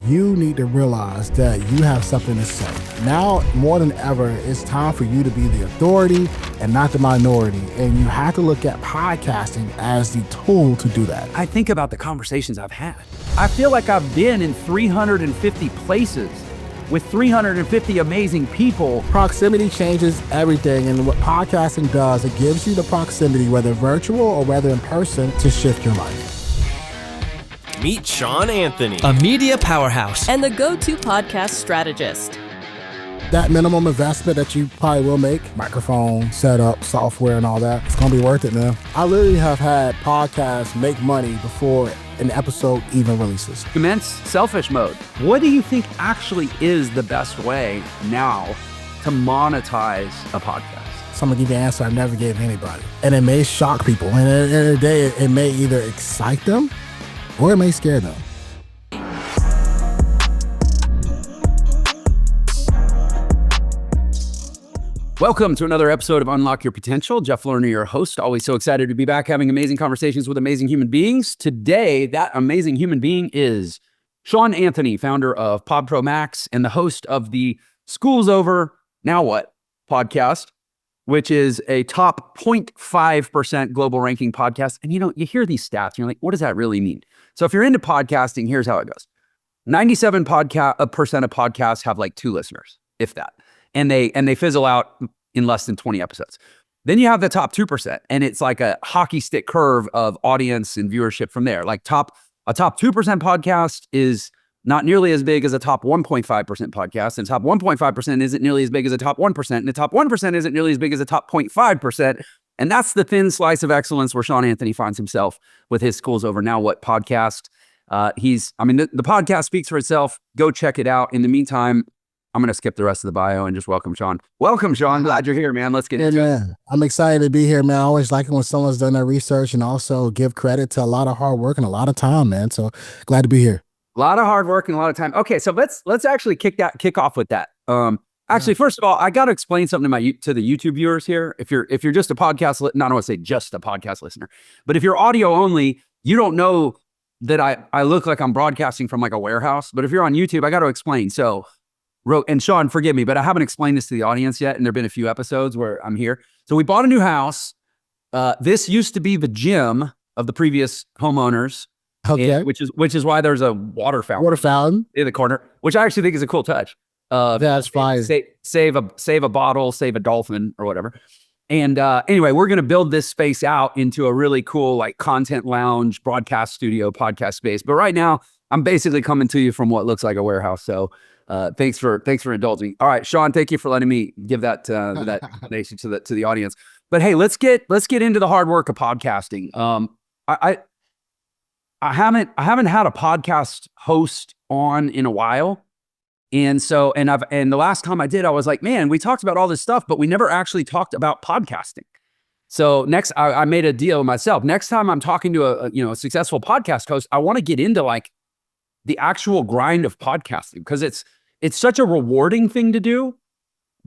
you need to realize that you have something to say. Now, more than ever, it's time for you to be the authority and not the minority. And you have to look at podcasting as the tool to do that. I think about the conversations I've had. I feel like I've been in 350 places with 350 amazing people. Proximity changes everything. And what podcasting does, it gives you the proximity, whether virtual or whether in person, to shift your life. Meet Shawn Anthony, a media powerhouse and the go-to podcast strategist. That minimum investment that you probably will make, microphone, setup, software, and all that, it's gonna be worth it, man. I literally have had podcasts make money before an episode even releases. Immense selfish mode. What do you think actually is the best way now to monetize a podcast? So I'm gonna give you an answer I never gave anybody. And it may shock people. And at the end of the day, it may either excite them or it may scare them. Welcome to another episode of Unlock Your Potential. Jeff Lerner, your host. Always so excited to be back having amazing conversations with amazing human beings. Today, that amazing human being is Shawn Anthony, founder of PodPro Max and the host of the School's Over, Now What podcast, which is a top 0.5% global ranking podcast. And you hear these stats and you're like, what does that really mean? So if you're into podcasting, here's how it goes. 97% of podcasts have like 2 listeners, if that. And they fizzle out in less than 20 episodes. Then you have the top 2%, and it's like a hockey stick curve of audience and viewership from there. Like a top 2% podcast is not nearly as big as a top 1.5% podcast, and top 1.5% isn't nearly as big as a top 1%, and the top 1% isn't nearly as big as a top 0.5%. And that's the thin slice of excellence where Shawn Anthony finds himself with his School's Over Now What podcast. The podcast speaks for itself. Go check it out. In the meantime, I'm going to skip the rest of the bio and just welcome Shawn. Welcome, Shawn. Glad you're here, man. Let's get into it. I'm excited to be here, man. I always like it when someone's done their research and also give credit to a lot of hard work and a lot of time, man. So glad to be here. A lot of hard work and a lot of time. Okay, so let's actually kick off with that. First of all, I got to explain something to the YouTube viewers here. If you're just a podcast, I don't want to say just a podcast listener, but if you're audio only, you don't know that I look like I'm broadcasting from like a warehouse. But if you're on YouTube, I got to explain. So, and Shawn, forgive me, but I haven't explained this to the audience yet, and there've been a few episodes where I'm here. So we bought a new house. This used to be the gym of the previous homeowners. Okay. Which is why there's a water fountain in the corner, which I actually think is a cool touch. That's fine. Save a bottle, save a dolphin or whatever. And anyway, we're going to build this space out into a really cool like content lounge, broadcast studio, podcast space. But right now, I'm basically coming to you from what looks like a warehouse. So thanks for indulging. All right, Shawn, thank you for letting me give that explanation to the audience. But hey, let's get into the hard work of podcasting. I haven't had a podcast host on in a while. And so, and the last time I did, I was like, man, we talked about all this stuff, but we never actually talked about podcasting. So next, I made a deal with myself. Next time I'm talking to a successful podcast host, I want to get into like the actual grind of podcasting, because it's such a rewarding thing to do,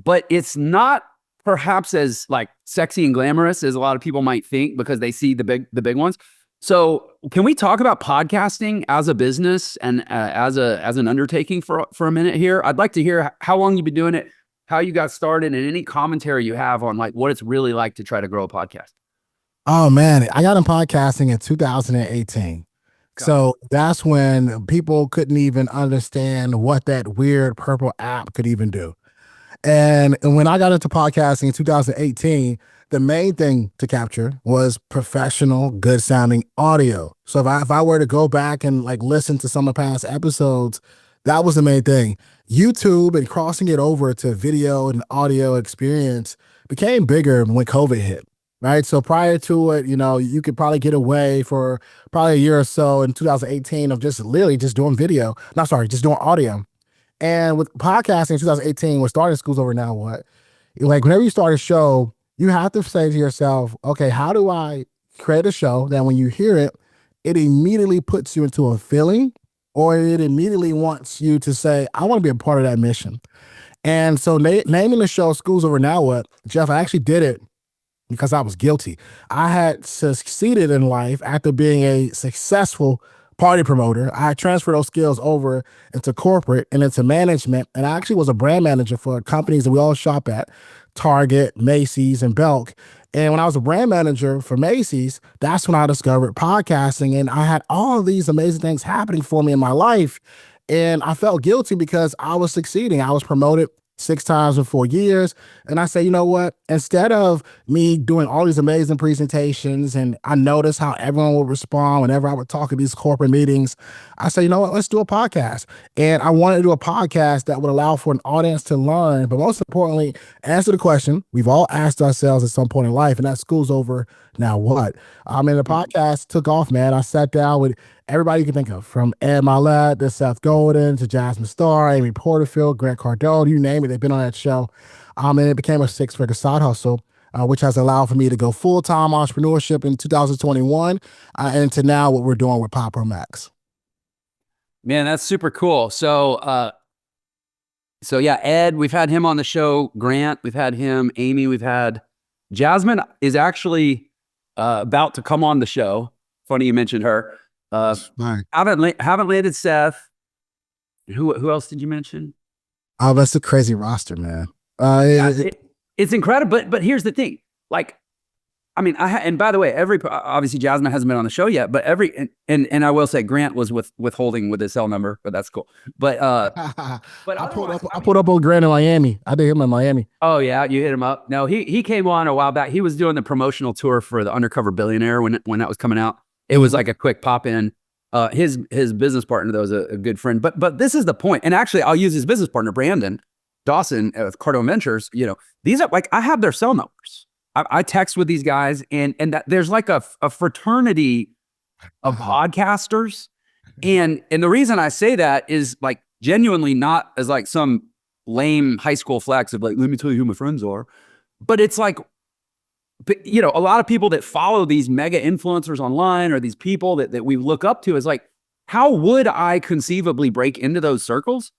but it's not perhaps as like sexy and glamorous as a lot of people might think because they see the big ones. So can we talk about podcasting as a business and as an undertaking for a minute here? I'd like to hear how long you've been doing it, how you got started, and any commentary you have on like what it's really like to try to grow a podcast. Oh man, I got in podcasting in 2018. So that's when people couldn't even understand what that weird purple app could even do. And when I got into podcasting in 2018, the main thing to capture was professional, good sounding audio. So if I were to go back and like listen to some of the past episodes, that was the main thing. YouTube and crossing it over to video and audio experience became bigger when COVID hit, right? So prior to it, you could probably get away for probably a year or so in 2018 of just literally just doing just doing audio. And with podcasting in 2018, we're starting School's Over Now What? Like whenever you start a show, you have to say to yourself, okay, how do I create a show that when you hear it, it immediately puts you into a feeling, or it immediately wants you to say, I want to be a part of that mission. And so naming the show School's Over Now What, Jeff, I actually did it because I was guilty. I had succeeded in life after being a successful party promoter. I transferred those skills over into corporate and into management. And I actually was a brand manager for companies that we all shop at, Target, Macy's, and Belk. And when I was a brand manager for Macy's, that's when I discovered podcasting. And I had all of these amazing things happening for me in my life. And I felt guilty because I was succeeding. I was promoted 6 times in 4 years. And I say, you know what? Instead of me doing all these amazing presentations, and I noticed how everyone would respond whenever I would talk at these corporate meetings, I say, you know what? Let's do a podcast. And I wanted to do a podcast that would allow for an audience to learn, but most importantly, answer the question we've all asked ourselves at some point in life, and that school's over. Now what? And the podcast took off, man. I sat down with everybody you can think of, from Ed Milet to Seth Godin to Jasmine Starr, Amy Porterfield, Grant Cardone, you name it. They've been on that show. And it became a 6-figure side hustle, which has allowed for me to go full-time entrepreneurship in 2021 and to now what we're doing with PodPro Max. Man, that's super cool. So yeah, Ed, we've had him on the show. Grant, we've had him. Amy, we've had. Jasmine is actually about to come on the show. Funny you mentioned her. Haven't landed Seth. Who else did you mention? Oh, that's a crazy roster, man. It's incredible. But here's the thing. Like, I mean, and by the way, obviously Jasmine hasn't been on the show yet, but and I will say Grant was withholding with his cell number, but that's cool. But I pulled up on Grant in Miami. I did him in Miami. Oh yeah, you hit him up. No, he came on a while back. He was doing the promotional tour for the Undercover Billionaire when that was coming out. It was like a quick pop in. His business partner though is a good friend. But this is the point. And actually, I'll use his business partner Brandon Dawson with Cardone Ventures. You know, these are like, I have their cell numbers. I text with these guys, and that there's like a fraternity of podcasters. And the reason I say that is like genuinely not as like some lame high school flex of like, let me tell you who my friends are. But it's like, you know, a lot of people that follow these mega influencers online or these people that we look up to is like, how would I conceivably break into those circles?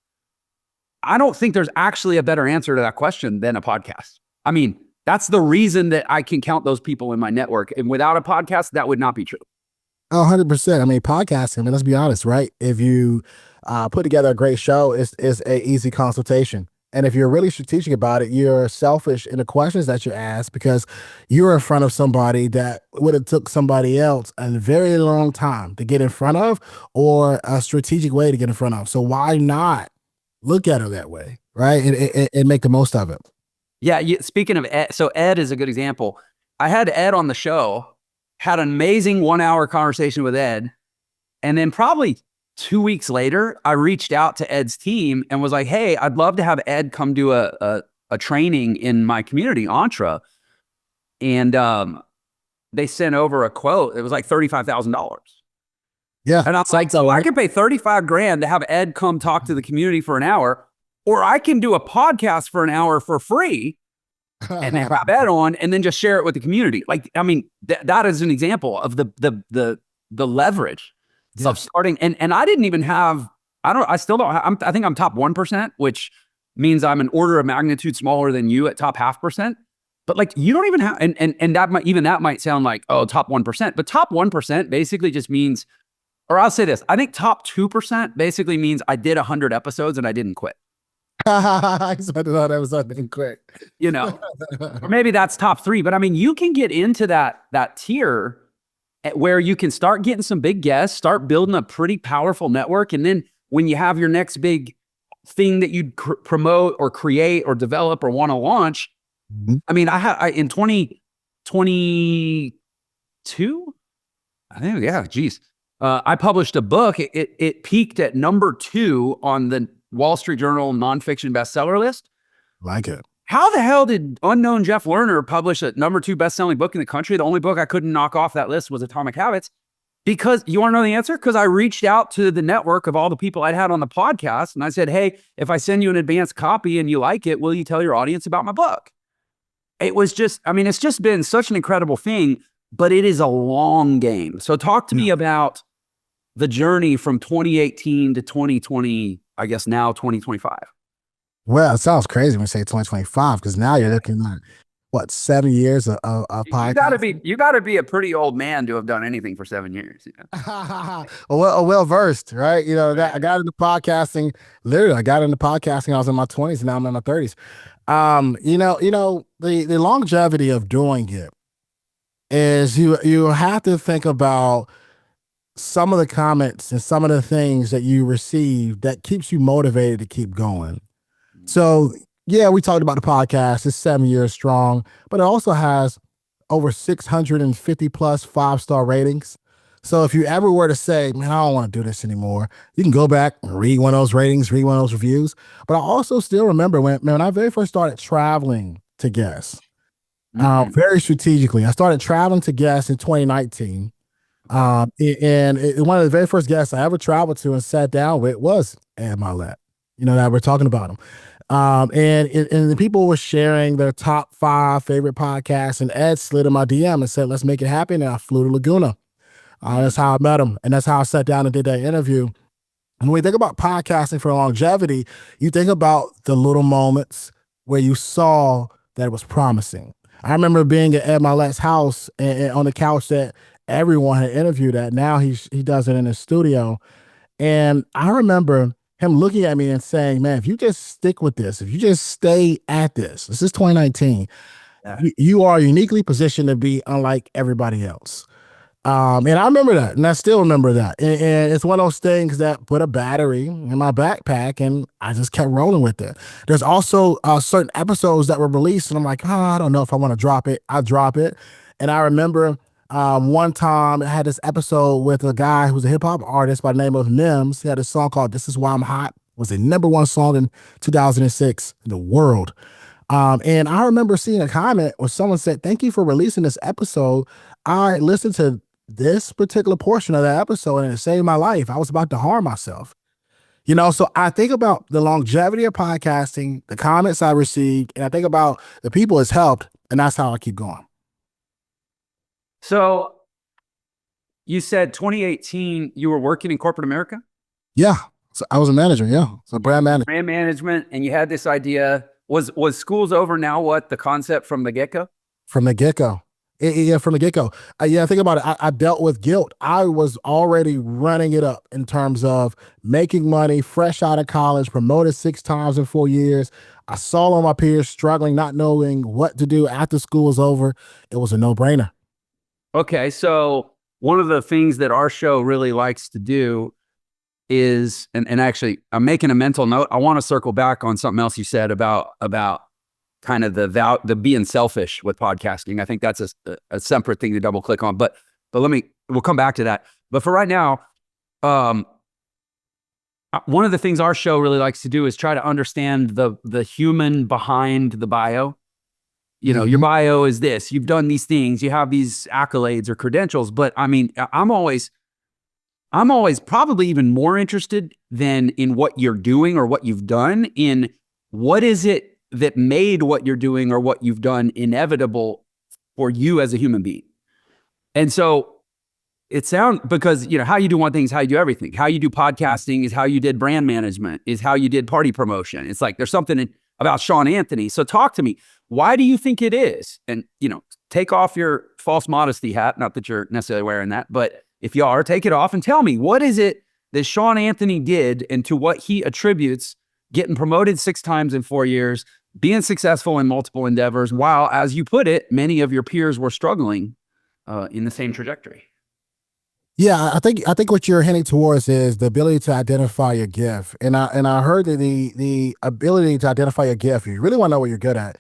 I don't think there's actually a better answer to that question than a podcast. I mean, that's the reason that I can count those people in my network. And without a podcast, that would not be true. Oh, 100%. I mean, podcasting, I mean, let's be honest, right? If you put together a great show, it's an easy consultation. And if you're really strategic about it, you're selfish in the questions that you ask because you're in front of somebody that would have took somebody else a very long time to get in front of, or a strategic way to get in front of. So why not look at it that way, right? And make the most of it. Yeah. Speaking of Ed, so Ed is a good example. I had Ed on the show, had an amazing 1-hour conversation with Ed. And then probably 2 weeks later, I reached out to Ed's team and was like, hey, I'd love to have Ed come do a training in my community, Entra. And they sent over a quote. It was like $35,000. Yeah. And I'm like, so I could pay $35,000 to have Ed come talk to the community for an hour, or I can do a podcast for an hour for free and have Ed on and then just share it with the community. Like, I mean, that is an example of the leverage of starting. And I didn't even have, I still don't have, I think I'm top 1%, which means I'm an order of magnitude smaller than you at top 0.5%. But like, you don't even have, and that might sound like, oh, top 1%, but top 1% basically just means, or I'll say this, I think top 2% basically means I did 100 episodes and I didn't quit. I expected that episode didn't quit. You know, or maybe that's top 3, but I mean, you can get into that tier where you can start getting some big guests, start building a pretty powerful network. And then when you have your next big thing that you promote or create or develop or want to launch, I mean, I in 2022, I think, yeah, geez. I published a book. It peaked at number 2 on the Wall Street Journal nonfiction bestseller list. Like it. How the hell did unknown Jeff Lerner publish a number 2 best-selling book in the country? The only book I couldn't knock off that list was Atomic Habits. Because you want to know the answer? Because I reached out to the network of all the people I'd had on the podcast. And I said, hey, if I send you an advanced copy and you like it, will you tell your audience about my book? It was just, I mean, it's just been such an incredible thing, but it is a long game. So talk to me about the journey from 2018 to 2020, I guess now 2025. Well, it sounds crazy when you say 2025, because now you're looking at what, 7 years of podcast. You gotta be a pretty old man to have done anything for 7 years. Well versed, right? I got into podcasting. Literally, I got into podcasting. I was in my 20s, and now I'm in my 30s. The longevity of doing it is you have to think about some of the comments and some of the things that you receive that keeps you motivated to keep going. So yeah, we talked about the podcast. It's 7 years strong, but it also has over 650 plus 5-star ratings. So if you ever were to say, man, I don't want to do this anymore, you can go back and read one of those ratings, read one of those reviews. But I also still remember when I very first started traveling to guests, very strategically. I started traveling to guests in 2019. One of the very first guests I ever traveled to and sat down with was Ed Milet. That we're talking about him. And the people were sharing their top 5 favorite podcasts, and Ed slid in my DM and said, let's make it happen. And I flew to Laguna. That's how I met him. And that's how I sat down and did that interview. And when we think about podcasting for longevity, you think about the little moments where you saw that it was promising. I remember being at Ed Milet's house and on the couch that everyone had interviewed at. Now he does it in his studio. And I remember him looking at me and saying, man, if you just stick with this, if you just stay at this is 2019, you are uniquely positioned to be unlike everybody else. And I remember that, and I still remember that. And it's one of those things that put a battery in my backpack, and I just kept rolling with it. There's also certain episodes that were released, and I'm like, I don't know if I want to drop it. I drop it. And I remember one time I had this episode with a guy who's a hip hop artist by the name of Nims. He had a song called This Is Why I'm Hot. It was the #1 song in 2006 in the world. And I remember seeing a comment where someone said, thank you for releasing this episode. I listened to this particular portion of that episode and it saved my life. I was about to harm myself. So I think about the longevity of podcasting, the comments I received, and I think about the people it's helped, and that's how I keep going. So you said 2018, you were working in corporate America? Yeah. So I was a manager. Yeah. So brand manager. Brand management. And you had this idea. Was school's over now? What the concept from the get-go? From the get-go. Yeah, from the get-go. Think about it. I dealt with guilt. I was already running it up in terms of making money, fresh out of college, promoted 6 times in 4 years. I saw all my peers struggling, not knowing what to do after school was over. It was a no-brainer. Okay, so one of the things that our show really likes to do is, and actually, I'm making a mental note. I want to circle back on something else you said about kind of the being selfish with podcasting. I think that's a separate thing to double click on, but we'll come back to that. But for right now, one of the things our show really likes to do is try to understand the human behind the bio. Your bio is this, you've done these things, you have these accolades or credentials, but I mean, I'm always probably even more interested than in what you're doing or what you've done in what is it that made what you're doing or what you've done inevitable for you as a human being. And so because how you do one thing is how you do everything. How you do podcasting is how you did brand management, is how you did party promotion. It's like there's something about Shawn Anthony. So talk to me. Why do you think it is? And, take off your false modesty hat. Not that you're necessarily wearing that, but if you are, take it off and tell me, what is it that Shawn Anthony did and to what he attributes getting promoted 6 times in 4 years, being successful in multiple endeavors, while, as you put it, many of your peers were struggling in the same trajectory? Yeah, I think what you're hinting towards is the ability to identify your gift. And I heard that the ability to identify your gift, if you really want to know what you're good at,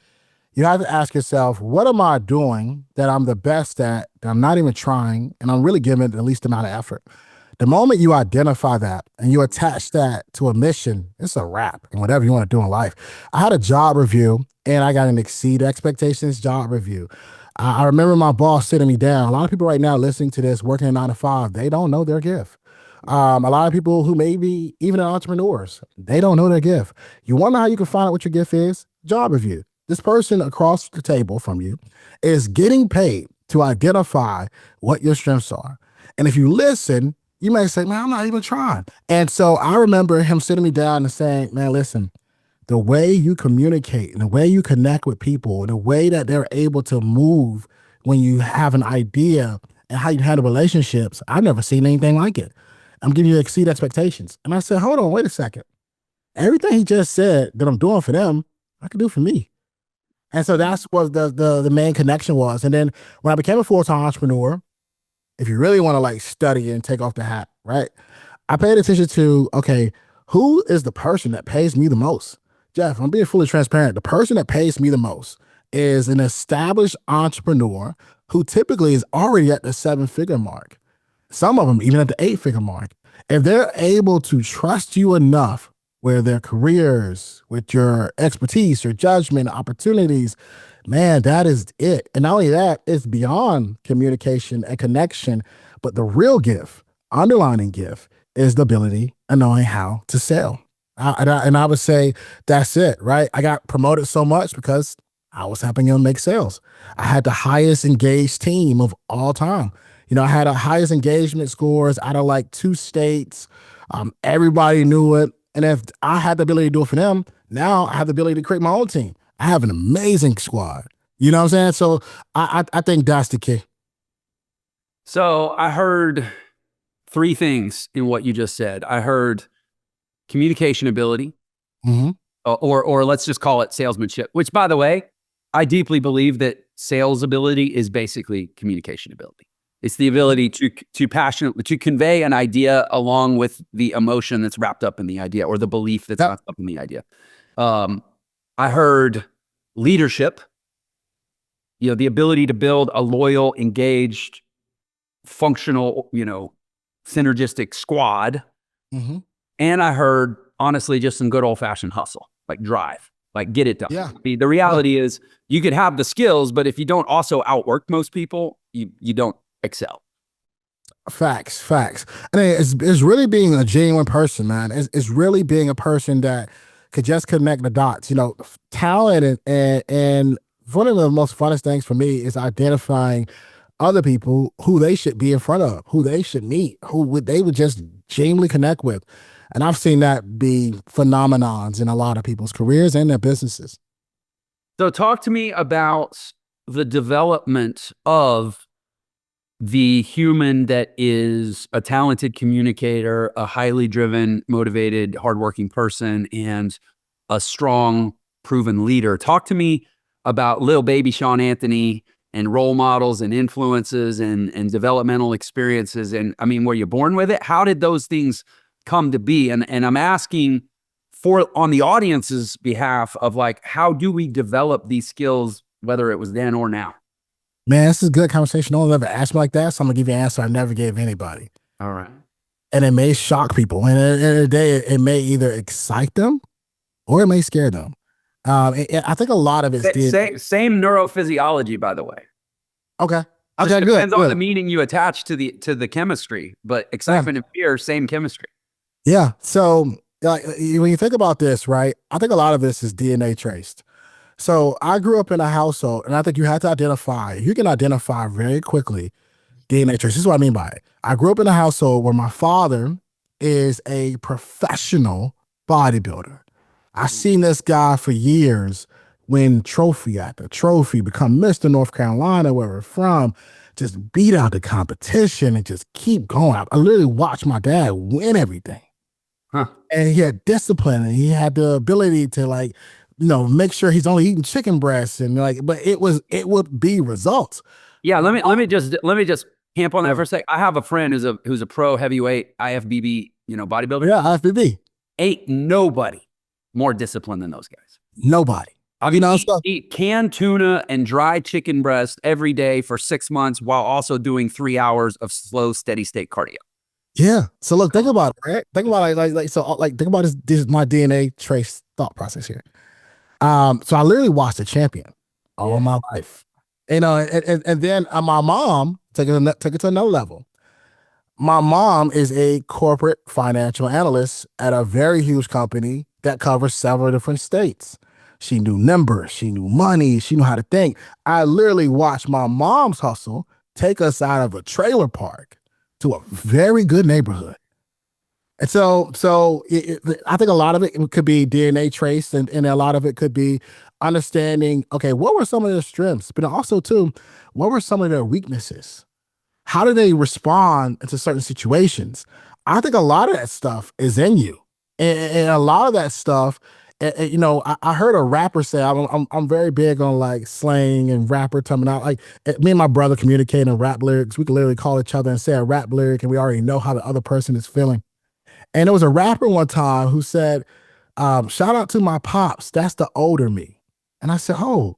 you have to ask yourself, what am I doing that I'm the best at, that I'm not even trying, and I'm really giving it the least amount of effort? The moment you identify that and you attach that to a mission, it's a wrap and whatever you want to do in life. I had a job review and I got an exceed expectations job review. I remember my boss sitting me down. A lot of people right now listening to this, working in 9 to 5, they don't know their gift. A lot of people who may be even entrepreneurs, they don't know their gift. You want to know how you can find out what your gift is? Job review. This person across the table from you is getting paid to identify what your strengths are. And if you listen, you may say, man, I'm not even trying. And so I remember him sitting me down and saying, man, listen, the way you communicate and the way you connect with people, the way that they're able to move when you have an idea and how you handle relationships, I've never seen anything like it. I'm giving you to exceed expectations. And I said, hold on, wait a second. Everything he just said that I'm doing for them, I can do for me. And so that's what the main connection was. And then when I became a full-time entrepreneur, if you really want to like study and take off the hat, right? I paid attention to, okay, who is the person that pays me the most? Jeff, I'm being fully transparent. The person that pays me the most is an established entrepreneur who typically is already at the 7-figure mark. Some of them even at the 8-figure mark. If they're able to trust you enough where their careers, with your expertise, your judgment, opportunities, man, that is it. And not only that, it's beyond communication and connection, but the real gift, underlining gift, is the ability of knowing how to sell. And I would say that's it, right? I got promoted so much because I was helping them make sales. I had the highest engaged team of all time. You know, I had the highest engagement scores out of like 2 states. Everybody knew it. And if I had the ability to do it for them, now I have the ability to create my own team. I have an amazing squad. You know what I'm saying? So I think that's the key. So I heard 3 things in what you just said. I heard communication ability, or let's just call it salesmanship, which, by the way, I deeply believe that sales ability is basically communication ability. It's the ability to passionately to convey an idea along with the emotion that's wrapped up in the idea, or the belief that's wrapped up in the idea. I heard leadership, you know, the ability to build a loyal, engaged, functional, you know, synergistic squad. And I heard, honestly, just some good old-fashioned hustle, like drive, like get it done. Yeah. The reality is you could have the skills, but if you don't also outwork most people, you don't excel. Facts. And it's really being a genuine person, man. It's really being a person that could just connect the dots. You know, talent and one of the most funnest things for me is identifying other people who they should be in front of, who they should meet, they would just genuinely connect with. And I've seen that be phenomenons in a lot of people's careers and their businesses. So talk to me about the development of the human that is a talented communicator, a highly driven, motivated, hardworking person, and a strong, proven leader. Talk to me about little baby Shawn Anthony and role models and influences and developmental experiences. And I mean, were you born with it? How did those things come to be? And I'm asking for, on the audience's behalf, of like, how do we develop these skills, whether it was then or now? Man, this is a good conversation. No one ever asked me like that, so I'm gonna give you an answer I never gave anybody. All right. And it may shock people. And at the end of the day, it may either excite them or it may scare them. I think a lot of it's same neurophysiology, by the way. Okay. Just Okay, depends good. on the meaning you attach to the chemistry, but excitement and fear, same chemistry. Yeah. So like, when you think about this, right, I think a lot of this is DNA traced. So I grew up in a household, and I think you can identify very quickly DNA trace. This is what I mean by it. I grew up in a household where my father is a professional bodybuilder. I've seen this guy for years win trophy after trophy, become Mr. North Carolina, where we're from, just beat out the competition and just keep going. I literally watched my dad win everything. And he had discipline, and he had the ability to, like, you know, make sure he's only eating chicken breasts, and like, but it would be results. Yeah, let me just camp on that for a sec. I have a friend who's a pro heavyweight IFBB, you know, bodybuilder. Yeah, IFBB. Ain't nobody more disciplined than those guys. Nobody. I mean, eat canned tuna and dry chicken breast every day for 6 months while also doing 3 hours of slow, steady state cardio. Yeah. So look, think about it, right? Think about it, think about this is my DNA trace thought process here. So I literally watched a champion all my life, you know, and then my mom took it to another level. My mom is a corporate financial analyst at a very huge company that covers several different states. She knew numbers, she knew money, she knew how to think. I literally watched my mom's hustle take us out of a trailer park to a very good neighborhood. And I think a lot of it could be DNA traced, and a lot of it could be understanding, okay, what were some of their strengths, but also too, what were some of their weaknesses? How do they respond to certain situations? I think a lot of that stuff is in you, and a lot of that stuff. I heard a rapper say, I'm very big on like slang and rapper terminology. Like me and my brother communicate in rap lyrics. We can literally call each other and say a rap lyric, and we already know how the other person is feeling. And there was a rapper one time who said, "Shout out to my pops. That's the older me." And I said, "Oh,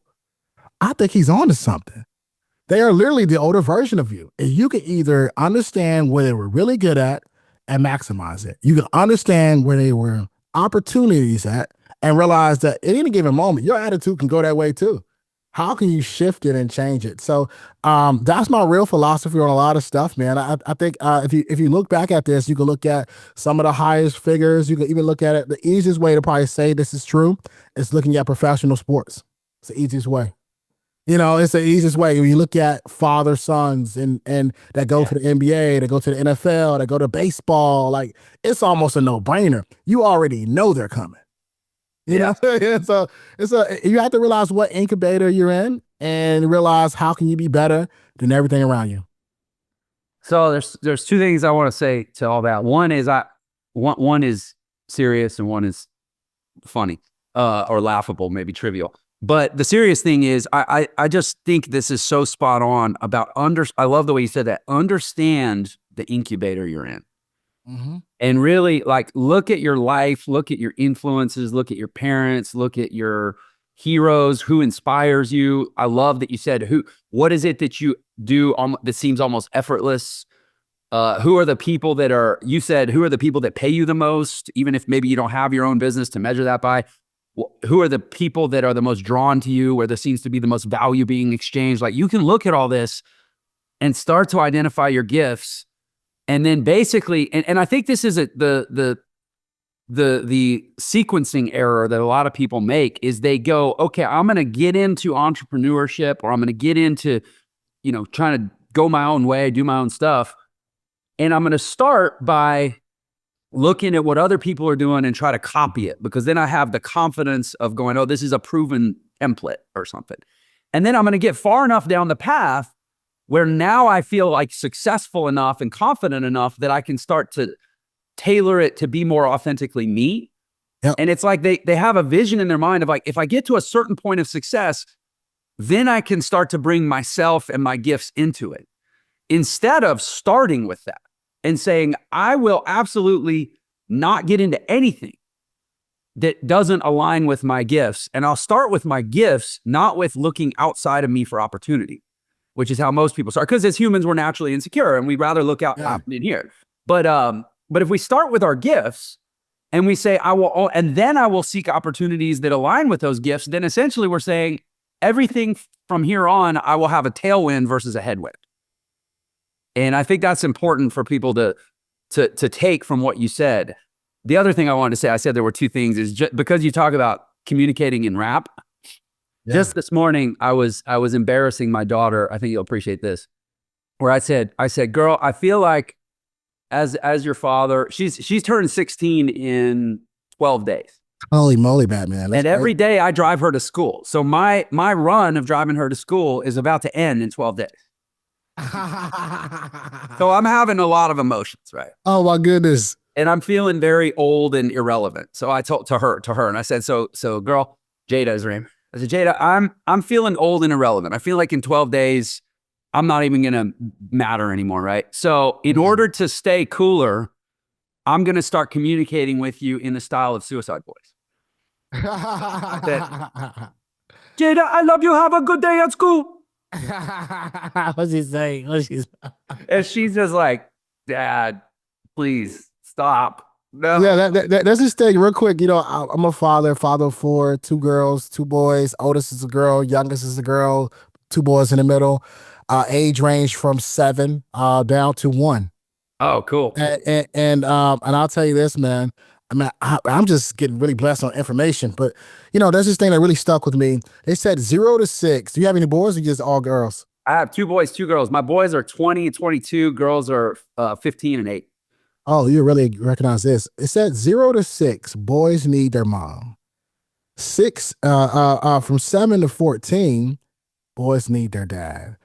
I think he's on to something." They are literally the older version of you. And you can either understand where they were really good at and maximize it. You can understand where they were opportunities at and realize that at any given moment, your attitude can go that way too. How can you shift it and change it? So that's my real philosophy on a lot of stuff, man. I think if you look back at this, you can look at some of the highest figures. You can even look at it. The easiest way to probably say this is true is looking at professional sports. It's the easiest way. It's the easiest way. When you look at father sons and that go to the NBA, that go to the NFL, that go to baseball, like it's almost a no-brainer. You already know they're coming. You know? So you have to realize what incubator you're in and realize how can you be better than everything around you. So there's two things I want to say to all that. One is one is serious and one is funny, or laughable, maybe trivial. But the serious thing is, I just think this is so spot on about I love the way you said that. Understand the incubator you're in. Mm-hmm. And really like look at your life, look at your influences, look at your parents, look at your heroes, who inspires you. I love that you said what is it that you do that seems almost effortless? Who are the people you said, who are the people that pay you the most, even if maybe you don't have your own business to measure that by? Who are the people that are the most drawn to you, where there seems to be the most value being exchanged? Like you can look at all this and start to identify your gifts. And then basically, and I think this is the sequencing error that a lot of people make is they go, okay, I'm going to get into entrepreneurship, or I'm going to get into, trying to go my own way, do my own stuff. And I'm going to start by looking at what other people are doing and try to copy it, because then I have the confidence of going, oh, this is a proven template or something. And then I'm going to get far enough down the path where now I feel like successful enough and confident enough that I can start to tailor it to be more authentically me. Yep. And it's like they have a vision in their mind of like, if I get to a certain point of success, then I can start to bring myself and my gifts into it. Instead of starting with that and saying, I will absolutely not get into anything that doesn't align with my gifts. And I'll start with my gifts, not with looking outside of me for opportunity, which is how most people start. Because as humans, we're naturally insecure and we'd rather look out in here. But if we start with our gifts and we say, and then I will seek opportunities that align with those gifts, then essentially we're saying everything from here on, I will have a tailwind versus a headwind. And I think that's important for people to take from what you said. The other thing I wanted to say, I said there were two things, is just because you talk about communicating in rap. Yeah. Just this morning, I was embarrassing my daughter. I think you'll appreciate this. Where I said, girl, I feel like as your father, she's turning 16 in 12 days. Holy moly, Batman. And every day I drive her to school. So my run of driving her to school is about to end in 12 days. So I'm having a lot of emotions, right? Oh my goodness. And I'm feeling very old and irrelevant. So I told to her, and I said, so girl, Jada is her name. I said, Jada, I'm feeling old and irrelevant. I feel like in 12 days, I'm not even gonna matter anymore, right? So in order to stay cooler, I'm gonna start communicating with you in the style of Suicide Boys. Jada, I love you. Have a good day at school. What's he saying? And she's just like, Dad, please stop. No. Yeah, that's this thing real quick. I'm a father of four, 2 girls, 2 boys. Oldest is a girl, youngest is a girl, 2 boys in the middle. Age range from 7 down to 1. Oh, cool. And I'll tell you this, man. I'm just getting really blessed on information, but there's this thing that really stuck with me. They said 0 to 6. Do you have any boys or just all girls? I have 2 boys, 2 girls. My boys are 20 and 22. Girls are 15 and 8. Oh, you really recognize this. It said 0 to 6, boys need their mom. From 7 to 14, boys need their dad.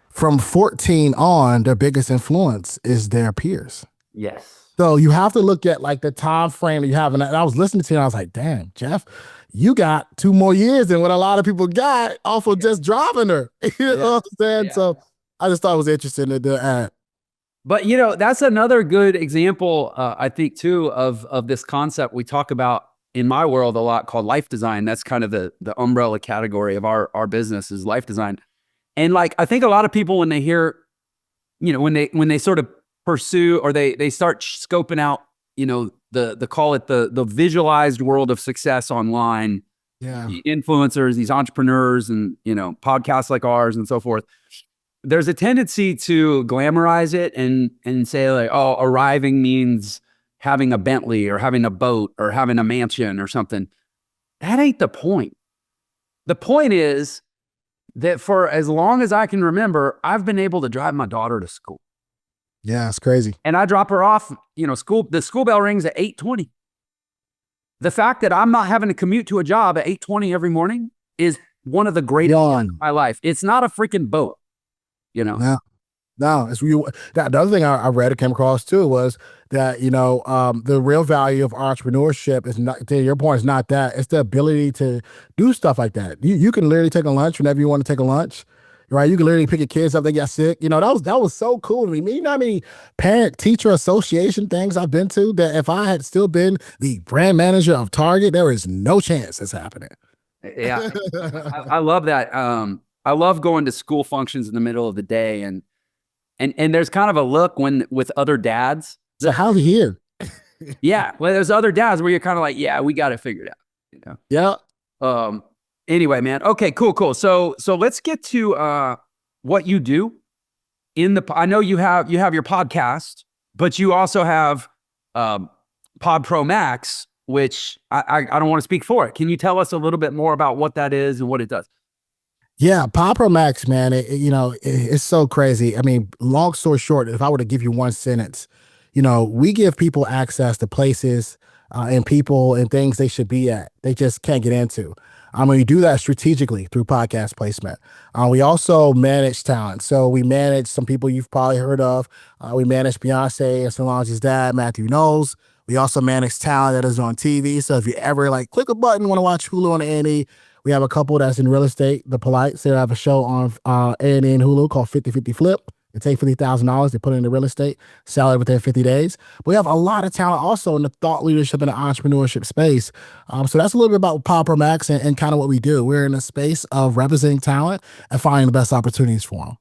From 14 on, their biggest influence is their peers. Yes. So you have to look at like the time frame that you have. And I was listening to it and I was like, damn, Jeff, you got 2 more years than what a lot of people got off of just driving her. You know what I'm saying? Yeah. So I just thought it was interesting to add. But that's another good example, I think, too, of this concept we talk about in my world a lot called life design. That's kind of the umbrella category of our business is life design. And like, I think a lot of people when they hear, when they sort of pursue or they start scoping out, the call it the visualized world of success online, Yeah. the influencers, these entrepreneurs, and podcasts like ours and so forth. There's a tendency to glamorize it and say like, oh, arriving means having a Bentley or having a boat or having a mansion or something. That ain't the point. The point is that for as long as I can remember, I've been able to drive my daughter to school. Yeah, it's crazy. And I drop her off, the school bell rings at 8:20. The fact that I'm not having to commute to a job at 8:20 every morning is one of the greatest things of my life. It's not a freaking boat, No, it's the other thing I read or came across too was that the real value of entrepreneurship is not, to your point, is not that, it's the ability to do stuff like that. You can literally take a lunch whenever you want to take a lunch, right? You can literally pick your kids up, they get sick. That was so cool to me. You know how many parent teacher association things I've been to that if I had still been the brand manager of Target, there is no chance it's happening. Yeah, I love that. I love going to school functions in the middle of the day and there's kind of a look with other dads. So how's he here? Yeah, well, there's other dads where you're kind of like, yeah, we got it figured out. Yeah. Anyway, man. Okay, cool. So let's get to what you do I know you have your podcast, but you also have PodPro Max, which I don't want to speak for it. Can you tell us a little bit more about what that is and what it does? Yeah, PodPro Max, man, it's so crazy. I mean, long story short, if I were to give you one sentence, we give people access to places and people and things they should be at. They just can't get into. We do that strategically through podcast placement. We also manage talent. So we manage some people you've probably heard of. We manage Beyonce and Solange's dad, Matthew Knowles. We also manage talent that is on TV. So if you ever click a button, want to watch Hulu on A&E, we have a couple that's in real estate, The Polites. They have a show on A&E and Hulu called 50/50 Flip. They take $50,000, they put it into real estate, sell it within 50 days. But we have a lot of talent also in the thought leadership and the entrepreneurship space. So that's a little bit about PodPro Max and kind of what we do. We're in a space of representing talent and finding the best opportunities for them.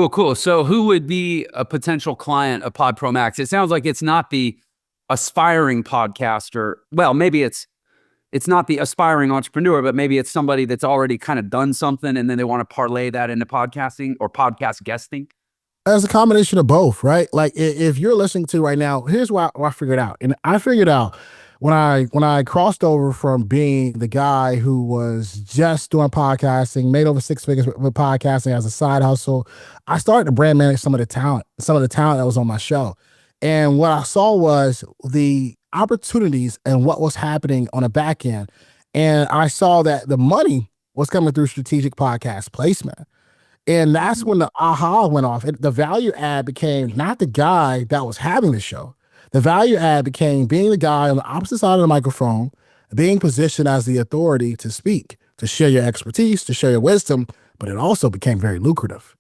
Cool. So who would be a potential client of PodPro Max? It sounds like it's not the aspiring podcaster. Well, maybe it's not the aspiring entrepreneur, but maybe it's somebody that's already kind of done something and then they want to parlay that into podcasting or podcast guesting. As a combination of both, right? Like if you're listening to right now, here's what I figured out. And I figured out when I crossed over from being the guy who was just doing podcasting, made over 6 figures with podcasting as a side hustle, I started to brand manage some of the talent that was on my show. And what I saw was the opportunities and what was happening on the back end. And I saw that the money was coming through strategic podcast placement. And that's when the aha went off. The value add became not the guy that was having the show. The value add became being the guy on the opposite side of the microphone, being positioned as the authority to speak, to share your expertise, to share your wisdom, but it also became very lucrative.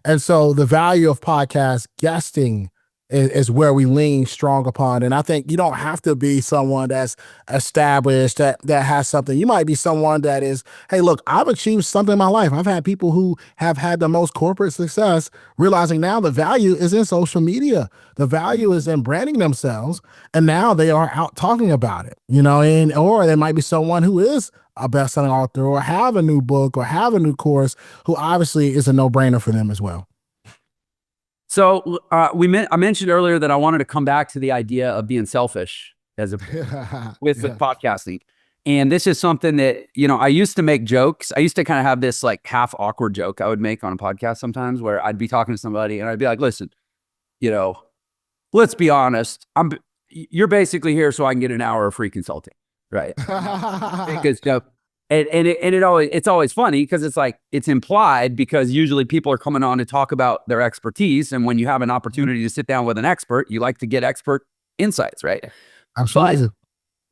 And so the value of podcast guesting is where we lean strong upon. And I think you don't have to be someone that's established, that has something. You might be someone that is, hey, look, I've achieved something in my life. I've had people who have had the most corporate success realizing now the value is in social media. The value is in branding themselves. And now they are out talking about it, or there might be someone who is a best-selling author or have a new book or have a new course who obviously is a no-brainer for them as well. So I mentioned earlier that I wanted to come back to the idea of being selfish with podcasting. And this is something that, I used to make jokes. I used to kind of have this half awkward joke I would make on a podcast sometimes where I'd be talking to somebody and I'd be like, listen, let's be honest. You're basically here so I can get an hour of free consulting, right? Because it's always funny because it's like it's implied because usually people are coming on to talk about their expertise, and when you have an opportunity to sit down with an expert, you like to get expert insights, right? Absolutely.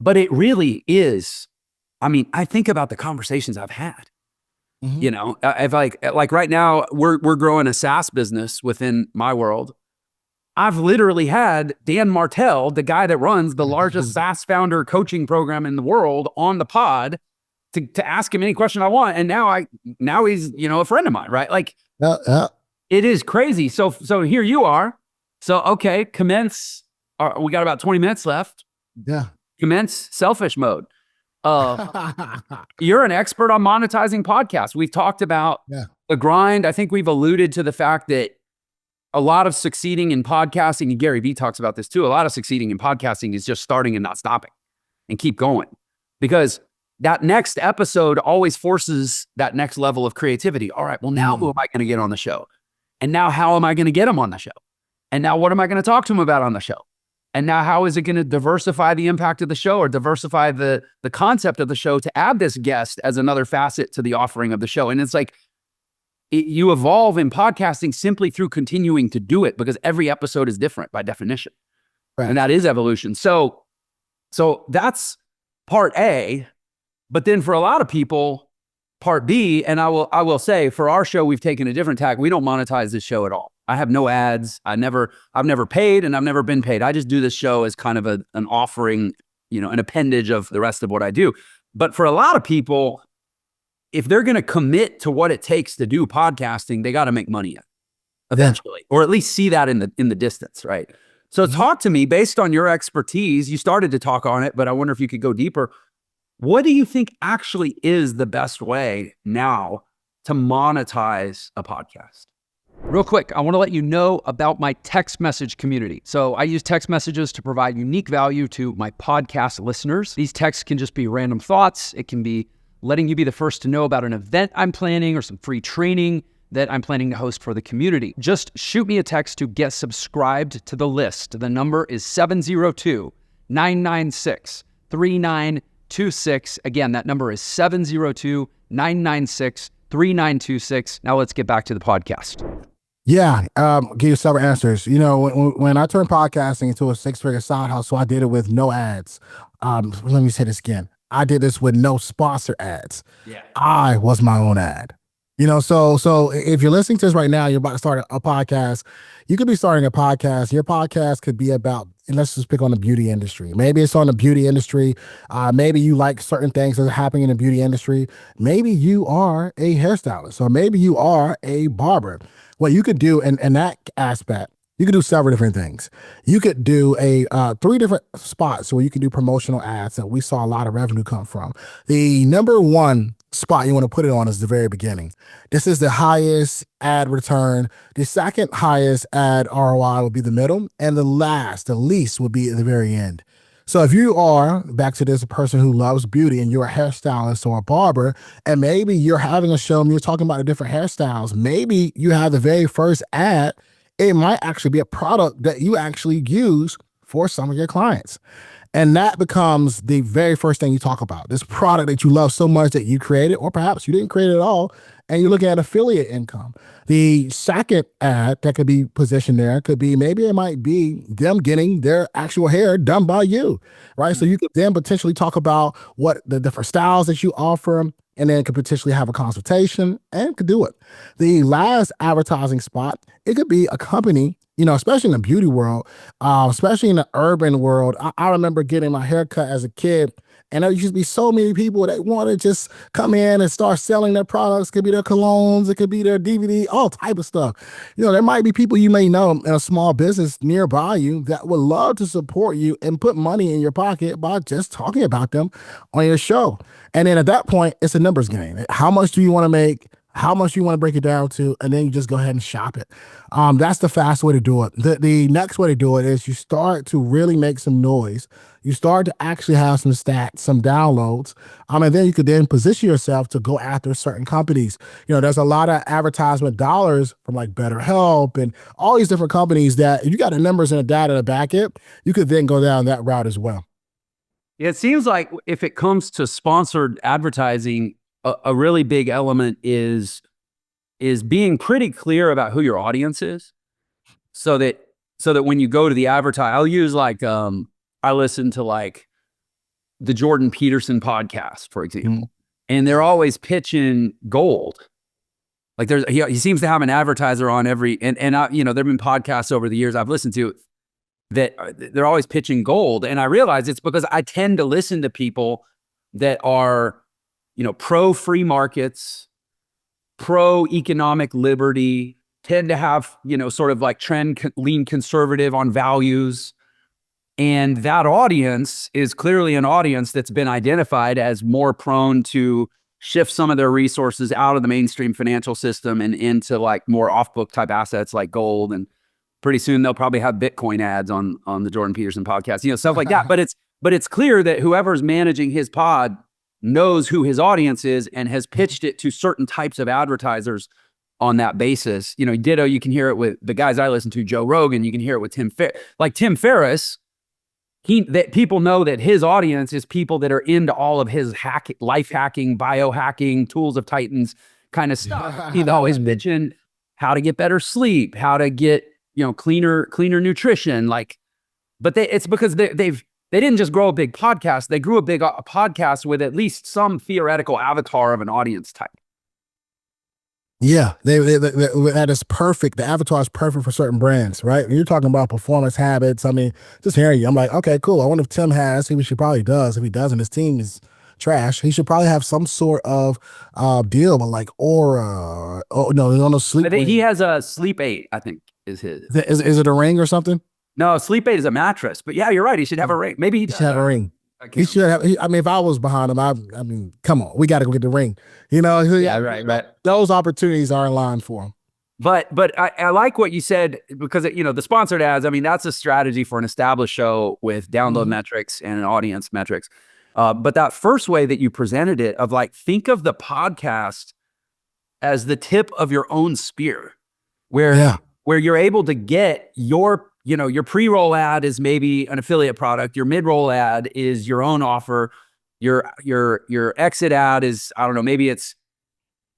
But it really is. I mean, I think about the conversations I've had. You know, if like right now we're growing a SaaS business within my world. I've literally had Dan Martell, the guy that runs the largest SaaS founder coaching program in the world, on the pod to ask him any question I want. And now he's, you know, a friend of mine, right? Like it is crazy. So here you are. So, okay, commence. We got about 20 minutes left. Yeah. Commence selfish mode. You're an expert on monetizing podcasts. We've talked about the grind. I think we've alluded to the fact that a lot of succeeding in podcasting, and Gary Vee talks about this too, a lot of succeeding in podcasting is just starting and not stopping and keep going. Because that next episode always forces that next level of creativity. All right, well, now who am I going to get on the show? And now how am I going to get them on the show? And now what am I going to talk to them about on the show? And now how is it going to diversify the impact of the show or diversify the concept of the show to add this guest as another facet to the offering of the show? And it's like, you evolve in podcasting simply through continuing to do it because every episode is different by definition. Right. And that is evolution. So that's part A. But then for a lot of people, part B, and I will say for our show, we've taken a different tack. We don't monetize this show at all. I have no ads. I've never paid and I've never been paid. I just do this show as kind of an offering, you know, an appendage of the rest of what I do. But for a lot of people, if they're going to commit to what it takes to do podcasting, they got to make money eventually, or at least see that in the distance, right? So talk to me based on your expertise. You started to talk on it, but I wonder if you could go deeper. What do you think actually is the best way now to monetize a podcast? Real quick, I want to let you know about my text message community. So I use text messages to provide unique value to my podcast listeners. These texts can just be random thoughts. It can be letting you be the first to know about an event I'm planning or some free training that I'm planning to host for the community. Just shoot me a text to get subscribed to the list. The number is 702-996-3926. Again, that number is 702-996-3926. Now let's get back to the podcast. Yeah, give you several answers. You know, when I turned podcasting into a 6-figure side hustle, I did it with no ads. Let me say this again. I did this with no sponsor ads. Yeah. I was my own ad. You know, so if you're listening to this right now, you're about to start a podcast. You could be starting a podcast. Your podcast could be about, and let's just pick on the beauty industry. Maybe it's on the beauty industry. Maybe you like certain things that are happening in the beauty industry. Maybe you are a hairstylist, or maybe you are a barber. What you could do in that aspect, you could do several different things. You could do 3 different spots where you can do promotional ads that we saw a lot of revenue come from. The number one spot you want to put it on is the very beginning. This is the highest ad return. The second highest ad ROI will be the middle, and the least will be at the very end. So if you are, back to this person who loves beauty and you're a hairstylist or a barber, and maybe you're having a show and you're talking about the different hairstyles, maybe you have the very first ad, it might actually be a product that you actually use for some of your clients. And that becomes the very first thing you talk about. This product that you love so much that you created, or perhaps you didn't create it at all, and you're looking at affiliate income. The second ad that could be positioned there could be, maybe it might be them getting their actual hair done by you, right? So you could then potentially talk about what the different styles that you offer, and then could potentially have a consultation and could do it. The last advertising spot, it could be a company, you know, especially in the beauty world, especially in the urban world. I remember getting my hair cut as a kid, and there used to be so many people that want to just come in and start selling their products. It could be their colognes, it could be their DVD, all type of stuff. You know, there might be people you may know in a small business nearby you that would love to support you and put money in your pocket by just talking about them on your show. And then at that point, it's a numbers game. How much do you want to make? how much you want to break it down to, and then you just go ahead and shop it. That's the fast way to do it. The next way to do it is you start to really make some noise. You start to actually have some stats, some downloads, and then you could then position yourself to go after certain companies. There's a lot of advertisement dollars from like BetterHelp and all these different companies that if you got the numbers and the data to back it, you could then go down that route as well. Yeah, it seems like if it comes to sponsored advertising, a really big element is being pretty clear about who your audience is, so that when you go to the advertise, I'll use like I listen to like the Jordan Peterson podcast, for example, and they're always pitching gold. Like he seems to have an advertiser on every and I, there've been podcasts over the years I've listened to that they're always pitching gold, and I realize it's because I tend to listen to people that are pro free markets, pro economic liberty, tend to have, sort of like lean conservative on values. And that audience is clearly an audience that's been identified as more prone to shift some of their resources out of the mainstream financial system and into like more off-book type assets like gold. And pretty soon they'll probably have Bitcoin ads on the Jordan Peterson podcast, stuff like that. But it's clear that whoever's managing his pod knows who his audience is and has pitched it to certain types of advertisers on that basis. Ditto, you can hear it with the guys I listen to, Joe Rogan, you can hear it with Tim Ferriss. That people know that his audience is people that are into all of his life hacking, biohacking, tools of Titans kind of stuff. He's always mentioned how to get better sleep, how to get, cleaner nutrition. But it's because they didn't just grow a big podcast. They grew a podcast with at least some theoretical avatar of an audience type. Yeah, that is perfect. The avatar is perfect for certain brands, right? When you're talking about performance habits, I mean, just hearing you, I'm like, okay, cool. I wonder if Tim has, he probably does. If he doesn't, his team is trash. He should probably have some sort of deal with like Aura. Oh, no, sleep. I think he has a Sleep 8, I think is his. Is it a ring or something? No, Sleep 8 is a mattress. But yeah, you're right. He should have a ring. Maybe he should have a ring. He should have. If I was behind him, I mean, come on, we got to go get the ring. Yeah, right. Those opportunities are in line for him. But I like what you said because the sponsored ads. I mean, that's a strategy for an established show with download metrics and an audience metrics. But that first way that you presented it of like, think of the podcast as the tip of your own spear, where you're able to get your pre-roll ad is maybe an affiliate product. Your mid-roll ad is your own offer. Your exit ad is, I don't know, maybe it's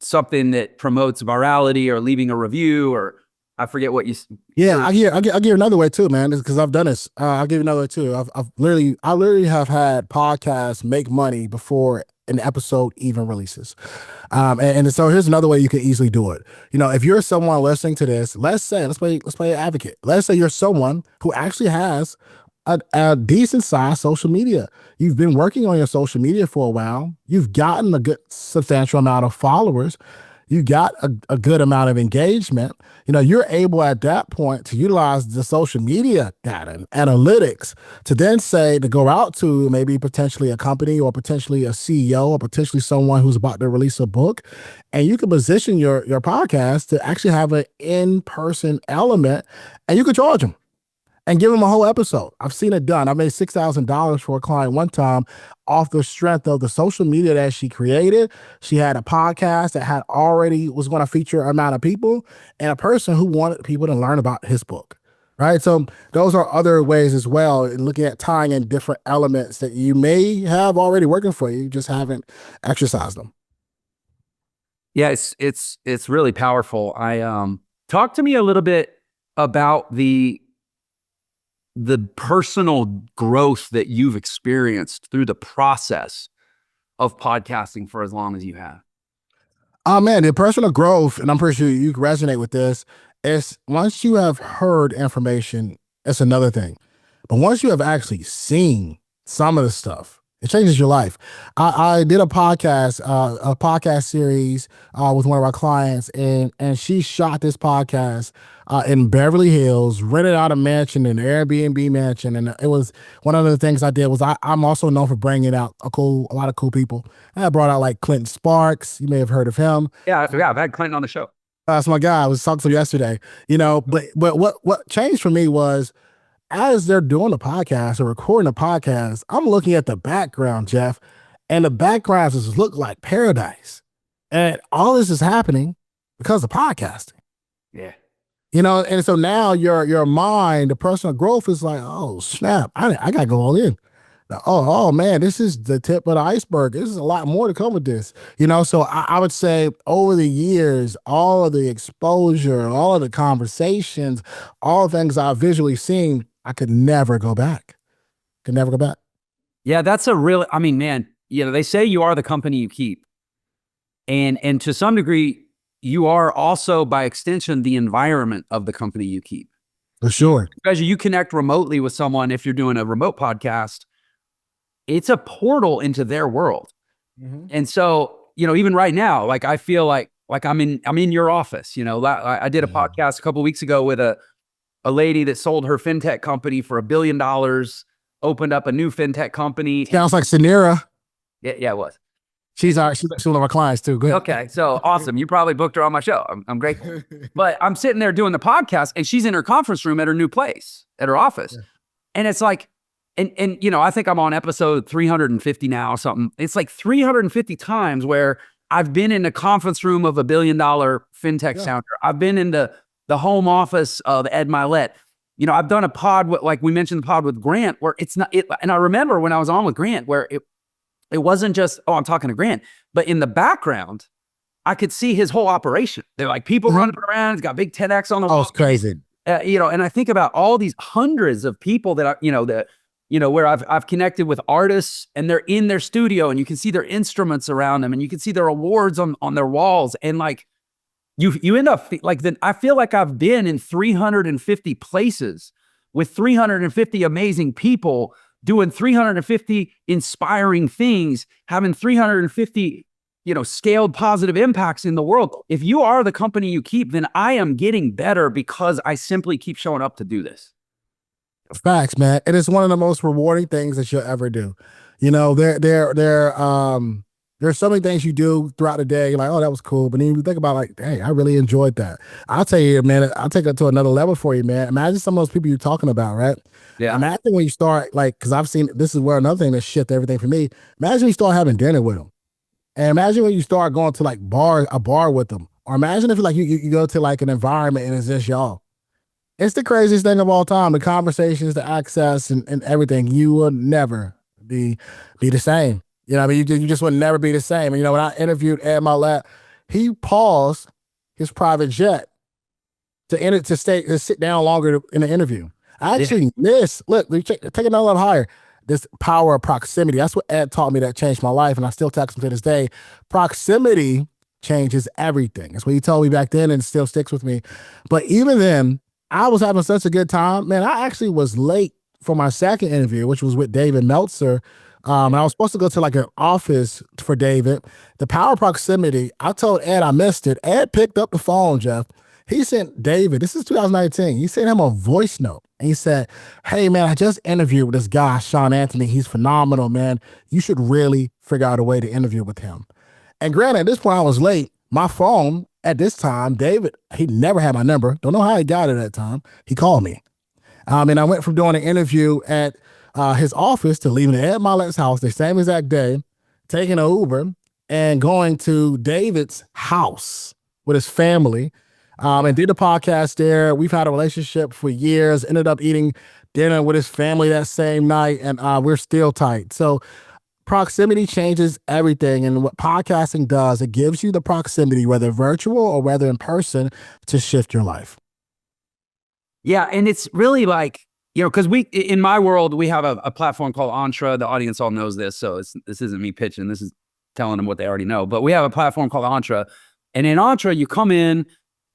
something that promotes virality or leaving a review, or I forget what you. Yeah, I'll give you another way too, man, because I've done this. I'll give you another way too. I literally have had podcasts make money before an episode even releases. And so here's another way you can easily do it. If you're someone listening to this, let's play advocate. Let's say you're someone who actually has a decent sized social media. You've been working on your social media for a while. You've gotten a good substantial amount of followers. You got a good amount of engagement. You're able at that point to utilize the social media data and analytics to then say to go out to maybe potentially a company or potentially a CEO or potentially someone who's about to release a book. And you can position your podcast to actually have an in-person element, and you could charge them and give them a whole episode. I've seen it done. I made $6,000 for a client one time off the strength of the social media that she created. She had a podcast that had already was going to feature an amount of people and a person who wanted people to learn about his book, right? So those are other ways as well, in looking at tying in different elements that you may have already working for you, just haven't exercised them. Yeah, it's really powerful. Talk to me a little bit about the personal growth that you've experienced through the process of podcasting for as long as you have. Oh man, the personal growth, and I'm pretty sure you can resonate with this, is once you have heard information, it's another thing. But once you have actually seen some of the stuff, It changes your life. I did a podcast series with one of our clients, and she shot this podcast in Beverly Hills, rented out a mansion, an Airbnb mansion, and it was one of the things I did was I'm also known for bringing out a lot of cool people. And I brought out like Clinton Sparks. You may have heard of him. Yeah, I've had Clinton on the show. That's my guy. I was talking to him yesterday. But what changed for me was, as they're doing the podcast or recording the podcast, I'm looking at the background, Jeff, and the backgrounds just look like paradise. And all this is happening because of podcasting. Yeah. And so now your mind, the personal growth is like, oh snap, I gotta go all in. Oh man, this is the tip of the iceberg. This is a lot more to come with this. So I would say over the years, all of the exposure, all of the conversations, all the things I've visually seen, I could never go back. Yeah, that's a real, I mean, man, they say you are the company you keep. And to some degree, you are also by extension the environment of the company you keep. For sure. Because you connect remotely with someone if you're doing a remote podcast, it's a portal into their world. Mm-hmm. And so, even right now, like I feel like I'm in your office. I did a podcast a couple of weeks ago with a lady that sold her fintech company for $1 billion, opened up a new fintech company. Sounds like Sanira. Yeah, it was. She's one of our clients too. Good. Okay, so awesome. You probably booked her on my show. I'm grateful. But I'm sitting there doing the podcast, and she's in her conference room at her new place, at her office. Yeah. And it's like, and I think I'm on episode 350 now or something. It's like 350 times where I've been in the conference room of $1 billion fintech founder. I've been in the home office of Ed Milet. I've done a pod with, like we mentioned, the pod with Grant, where it's not it. And I remember when I was on with Grant, where it wasn't just, I'm talking to Grant, but in the background, I could see his whole operation. They're like people running around. He's got big 10X on the wall. Oh, it's crazy. And I think about all these hundreds of people that where I've connected with artists, and they're in their studio, and you can see their instruments around them, and you can see their awards on their walls, and like you end up like I feel like I've been in 350 places with 350 amazing people doing 350 inspiring things, having 350, scaled positive impacts in the world. If you are the company you keep, then I am getting better because I simply keep showing up to do this. Facts, man. It is one of the most rewarding things that you'll ever do. There's so many things you do throughout the day. You're like, oh, that was cool. But then you think about like, hey, I really enjoyed that. I'll tell you, man, I'll take it to another level for you, man. Imagine some of those people you're talking about, right? Yeah. Imagine when you start, like, because I've seen, this is where another thing that shifted everything for me. Imagine you start having dinner with them. And imagine when you start going to like a bar with them. Or imagine if like you go to like an environment and it's just y'all. It's the craziest thing of all time. The conversations, the access, and everything. You will never be the same. I mean, you just would never be the same. And, when I interviewed Ed Milet, he paused his private jet to sit down longer in the interview. I actually look, take it another level higher. This power of proximity. That's what Ed taught me that changed my life. And I still text him to this day. Proximity changes everything. That's what he told me back then, and it still sticks with me. But even then, I was having such a good time. Man, I actually was late for my second interview, which was with David Meltzer. And I was supposed to go to like an office for David. The power of proximity, I told Ed I missed it. Ed picked up the phone, Jeff. He sent David, this is 2019, he sent him a voice note. And he said, hey, man, I just interviewed with this guy, Shawn Anthony. He's phenomenal, man. You should really figure out a way to interview with him. And granted, at this point, I was late. My phone at this time, David, he never had my number. Don't know how he got it at that time. He called me. And I went from doing an interview at his office to leaving at Milet's house the same exact day, taking an Uber and going to David's house with his family, and did a podcast there. We've had a relationship for years, ended up eating dinner with his family that same night, and we're still tight. So proximity changes everything. And what podcasting does, it gives you the proximity, whether virtual or whether in person, to shift your life. Yeah. And it's really like, because in my world, we have a platform called Entre. The audience all knows this. So this isn't me pitching. This is telling them what they already know. But we have a platform called Entre. And in Entre, you come in,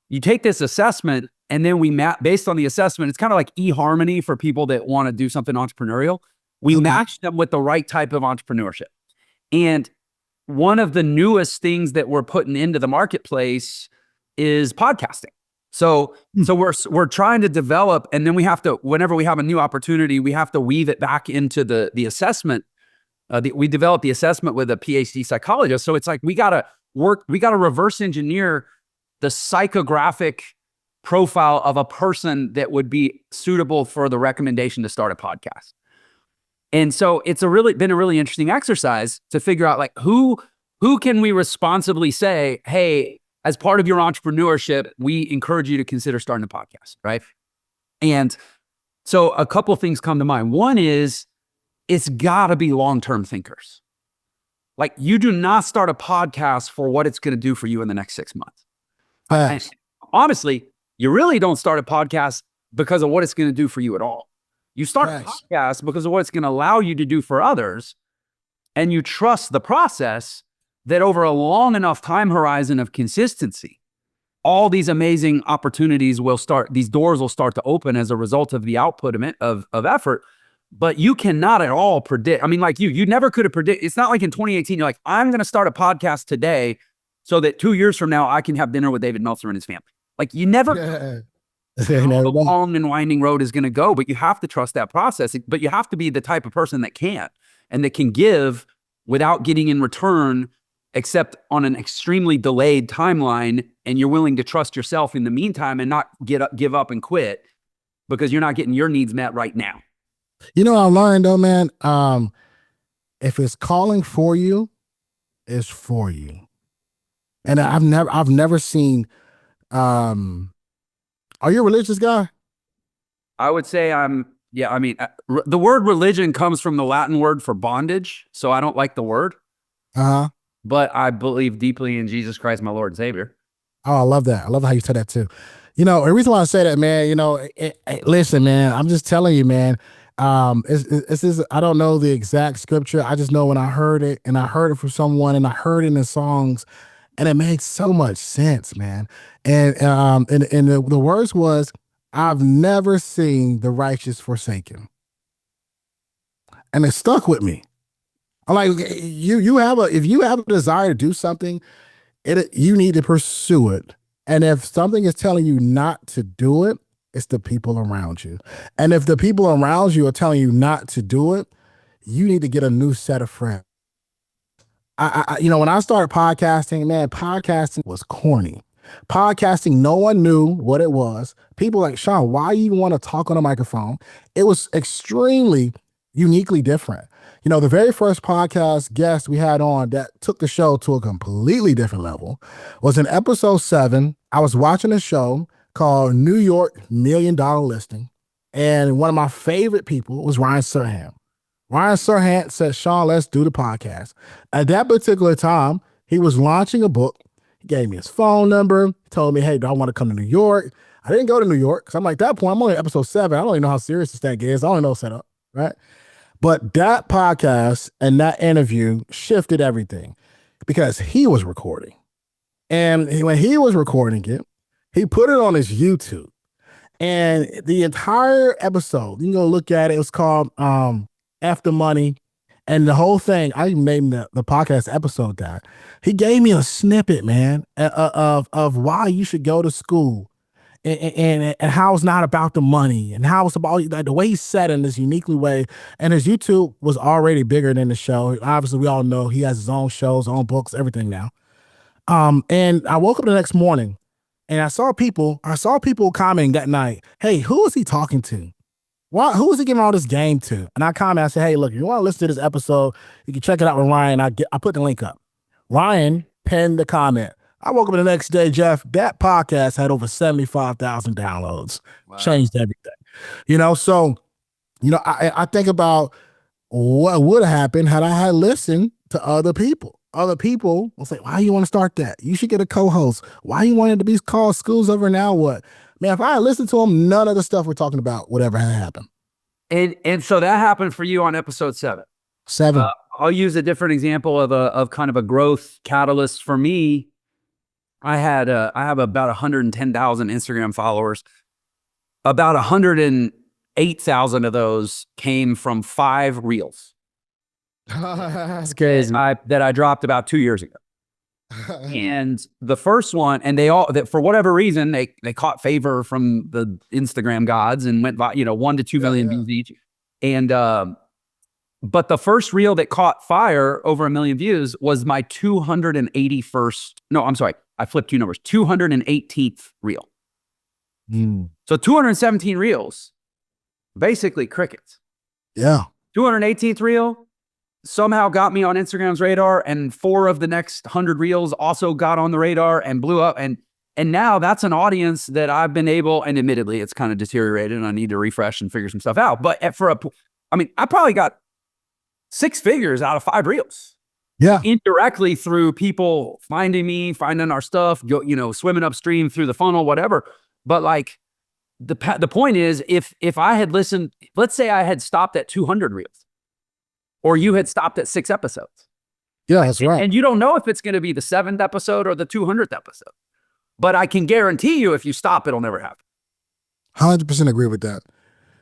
you take this assessment, and then we map based on the assessment. It's kind of like eHarmony for people that want to do something entrepreneurial. We match them with the right type of entrepreneurship. And one of the newest things that we're putting into the marketplace is podcasting. So we're trying to develop, and then we have to, whenever we have a new opportunity, we have to weave it back into the assessment. We developed the assessment with a PhD psychologist. So it's like we gotta reverse engineer the psychographic profile of a person that would be suitable for the recommendation to start a podcast. And so it's been a really interesting exercise to figure out like who can we responsibly say, hey, as part of your entrepreneurship, we encourage you to consider starting a podcast, right? And so a couple things come to mind. One is it's gotta be long-term thinkers. Like you do not start a podcast for what it's gonna do for you in the next 6 months. And honestly, you really don't start a podcast because of what it's gonna do for you at all. You start a podcast because of what it's gonna allow you to do for others, and you trust the process that over a long enough time horizon of consistency, all these amazing opportunities these doors will start to open as a result of the output of effort. But you cannot at all predict. I mean, like you never could have predicted. It's not like in 2018, you're like, I'm going to start a podcast today so that 2 years from now, I can have dinner with David Meltzer and his family. Like you never know how the long and winding road is going to go, but you have to trust that process. But you have to be the type of person that can, and that can give without getting in return, except on an extremely delayed timeline. And you're willing to trust yourself in the meantime and not give up and quit because you're not getting your needs met right now. You know what I learned though, man? If it's calling for you, it's for you. And I've never seen, are you a religious guy? I would say the word religion comes from the Latin word for bondage. So I don't like the word, but I believe deeply in Jesus Christ, my Lord and Savior. Oh, I love that. I love how you said that too. You know, the reason why I say that, man, you know, listen, man, I'm just telling you, man, I don't know the exact scripture. I just know when I heard it, and I heard it from someone, and I heard it in the songs, and it made so much sense, man. And the words was, I've never seen the righteous forsaken. And it stuck with me. I'm like, if you have a desire to do something, you need to pursue it. And if something is telling you not to do it, it's the people around you. And if the people around you are telling you not to do it, you need to get a new set of friends. When I started podcasting, man, podcasting was corny. Podcasting, no one knew what it was. People like, Shawn, why you want to talk on a microphone? It was extremely uniquely different. You know, the very first podcast guest we had on that took the show to a completely different level was in episode 7. I was watching a show called New York $1 Million Listing. And one of my favorite people was Ryan Serhant. Ryan Serhant said, Shawn, let's do the podcast. At that particular time, he was launching a book. He gave me his phone number. He told me, hey, do I want to come to New York? I didn't go to New York because I'm like, at that point, I'm only episode 7. I don't even know how serious this thing is. I don't know setup, right? But that podcast and that interview shifted everything because he was recording. And when he was recording it, he put it on his YouTube. And the entire episode, you can go look at it. It was called After Money. And the whole thing, I named the podcast episode that. He gave me a snippet, man, of why you should go to school and how it's not about the money and how it's about like, the way he said it in this uniquely way. And his YouTube was already bigger than the show. Obviously, we all know he has his own shows, own books, everything now. And I woke up the next morning and I saw people commenting that night, hey, who is he talking to? Who is he giving all this game to? And I commented, I said, hey, look, if you want to listen to this episode, you can check it out with Ryan. I put the link up. Ryan penned the comment. I woke up the next day, Jeff, that podcast had over 75,000 downloads. Wow. Changed everything. So, I think about what would have happened had I had listened to other people. Other people will say, why you want to start that? You should get a co-host. Why you wanted to be called Schools Over Now What? Man, if I had listened to them, none of the stuff we're talking about would ever have happened. And so that happened for you on episode 7. 7. I'll use a different example of kind of a growth catalyst for me. I have about 110,000 Instagram followers. About 100 and 8,000 of those came from 5 reels That's crazy. that I dropped about 2 years ago. And the first one, and they all, that for whatever reason, they caught favor from the Instagram gods and went, 1 to 2 million views each. And, but the first reel that caught fire over 1 million views was my 281st. No, I'm sorry. I flipped 2 numbers. 218th reel. So 217 reels, basically crickets. Yeah. 218th reel somehow got me on Instagram's radar, and 4 of the next 100 reels also got on the radar and blew up. And now that's an audience that I've been able, and admittedly, it's kind of deteriorated and I need to refresh and figure some stuff out. But I probably got 6 figures out of 5 reels. Yeah. Indirectly through people finding me, finding our stuff, swimming upstream through the funnel, whatever. But like the point is, if I had listened, let's say I had stopped at 200 reels, or you had stopped at 6 episodes. Yeah, that's right. And you don't know if it's going to be the 7th episode or the 200th episode. But I can guarantee you, if you stop, it'll never happen. 100% agree with that.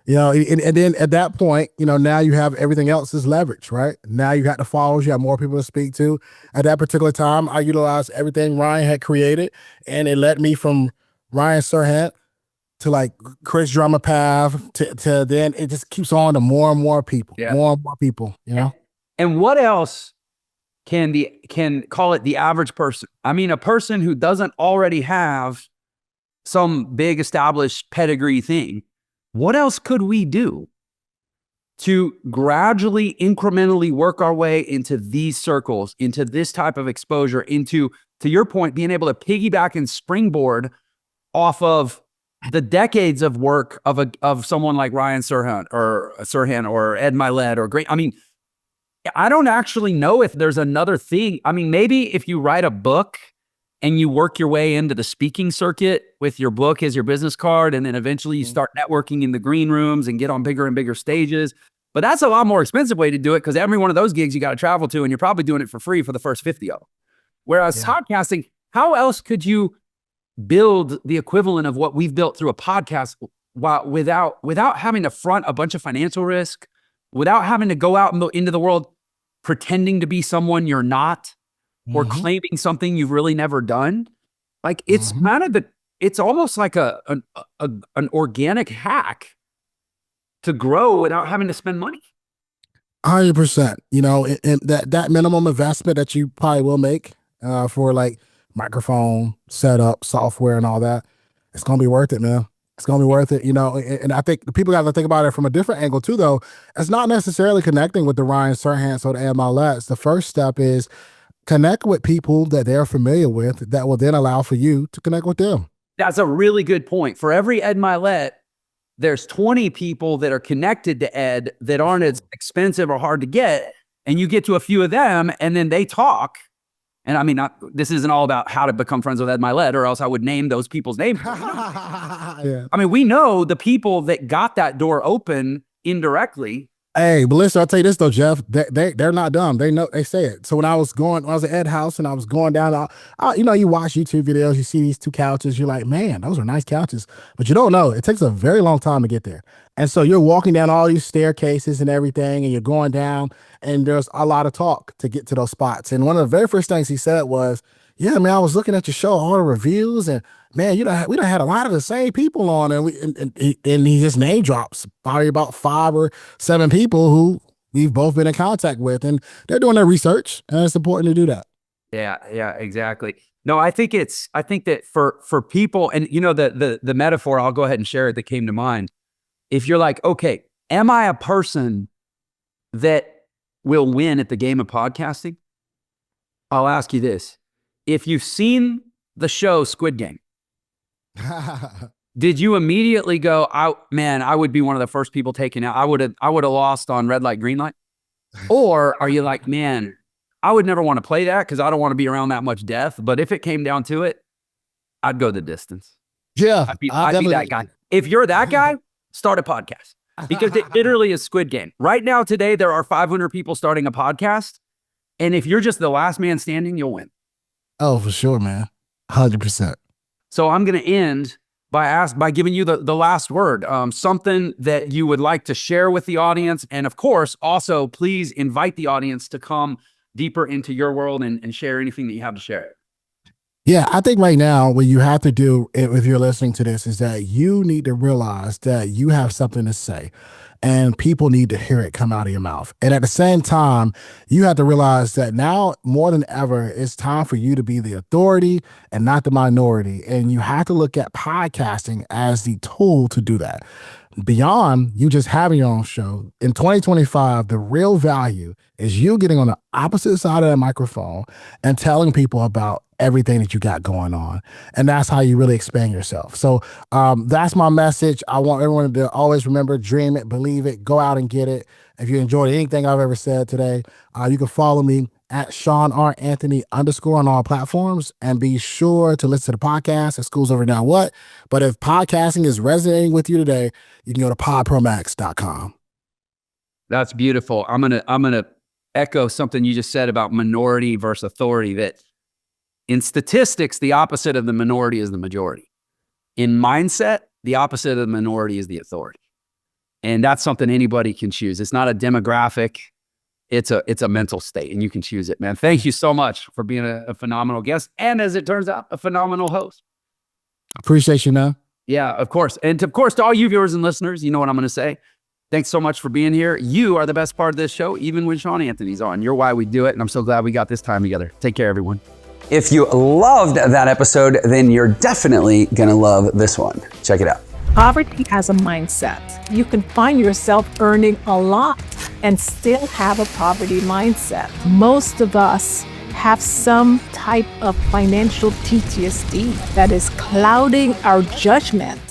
And then at that point, now you have everything else is leverage, right? Now you got the followers, you have more people to speak to. At that particular time, I utilized everything Ryan had created, and it led me from Ryan Serhant to like Chris Drummer Path to then it just keeps on to more and more people, more and more people, And what else can call it the average person? I mean, a person who doesn't already have some big established pedigree thing. What else could we do to gradually, incrementally work our way into these circles, into this type of exposure, into, to your point, being able to piggyback and springboard off of the decades of work of someone like Ryan Serhant or Ed Milet or great. I mean, I don't actually know if there's another thing. I mean, maybe if you write a book and you work your way into the speaking circuit with your book as your business card, and then eventually you start networking in the green rooms and get on bigger and bigger stages. But that's a lot more expensive way to do it, because every one of those gigs you got to travel to, and you're probably doing it for free for the first 50 of them. Whereas podcasting, how else could you build the equivalent of what we've built through a podcast without having to front a bunch of financial risk, without having to go out into the world pretending to be someone you're not, or claiming something you've really never done? Like it's kind of it's almost like an organic hack to grow without having to spend money. 100%. And that minimum investment that you probably will make for like microphone setup, software, and all that, it's gonna be worth it, man. It's gonna be worth it, And I think the people got to think about it from a different angle too, though. It's not necessarily connecting with the Ryan Serhants or the MLS. The first step is connect with people that they're familiar with, that will then allow for you to connect with them. That's a really good point. For every Ed Milet, there's 20 people that are connected to Ed that aren't as expensive or hard to get. And you get to a few of them, and then they talk. And I mean, this isn't all about how to become friends with Ed Milet, or else I would name those people's names. I mean, we know the people that got that door open indirectly. Hey, but listen, I'll tell you this though, Jeff. They're not dumb. They know. They say it. So when I was at Ed House and I was going down, you watch YouTube videos, you see these 2 couches, you're like, man, those are nice couches. But you don't know, it takes a very long time to get there. And so you're walking down all these staircases and everything, and you're going down, and there's a lot of talk to get to those spots. And one of the very first things he said was, yeah, man, I was looking at your show, all the reviews, and man, we done had a lot of the same people on, and he just name drops probably about 5 or 7 people who we've both been in contact with, and they're doing their research, and it's important to do that. Yeah, exactly. No, I think that for people, and the metaphor, I'll go ahead and share it, that came to mind. If you're like, okay, am I a person that will win at the game of podcasting? I'll ask you this. If you've seen the show Squid Game, did you immediately go, man, I would be one of the first people taken out. I would have lost on red light, green light. Or are you like, man, I would never want to play that because I don't want to be around that much death. But if it came down to it, I'd go the distance. Yeah. I'd be that guy. If you're that guy, start a podcast, because it literally is Squid Game. Right now, today, there are 500 people starting a podcast. And if you're just the last man standing, you'll win. Oh, for sure, man. 100%. So I'm going to end by giving you the last word, something that you would like to share with the audience. And of course, also please invite the audience to come deeper into your world and share anything that you have to share. Yeah, I think right now what you have to do if you're listening to this is that you need to realize that you have something to say and people need to hear it come out of your mouth. And at the same time, you have to realize that now more than ever, it's time for you to be the authority and not the minority. And you have to look at podcasting as the tool to do that. Beyond you just having your own show, in 2025, the real value is you getting on the opposite side of that microphone and telling people about everything that you got going on. And that's how you really expand yourself. So that's my message. I want everyone to always remember, dream it, believe it, go out and get it. If you enjoyed anything I've ever said today, you can follow me at Shawn R. Anthony _ on all platforms, and be sure to listen to the podcast at School's Over Now What. But if podcasting is resonating with you today, you can go to PodProMax.com. That's beautiful. I'm gonna echo something you just said about minority versus authority, that in statistics, the opposite of the minority is the majority. In mindset, the opposite of the minority is the authority. And that's something anybody can choose. It's not a demographic. It's a mental state, and you can choose it, man. Thank you so much for being a phenomenal guest. And as it turns out, a phenomenal host. Appreciate you, man. Yeah, of course. And of course, to all you viewers and listeners, you know what I'm going to say. Thanks so much for being here. You are the best part of this show, even when Shawn Anthony's on. You're why we do it. And I'm so glad we got this time together. Take care, everyone. If you loved that episode, then you're definitely going to love this one. Check it out. Poverty as a mindset. You can find yourself earning a lot and still have a poverty mindset. Most of us have some type of financial PTSD that is clouding our judgment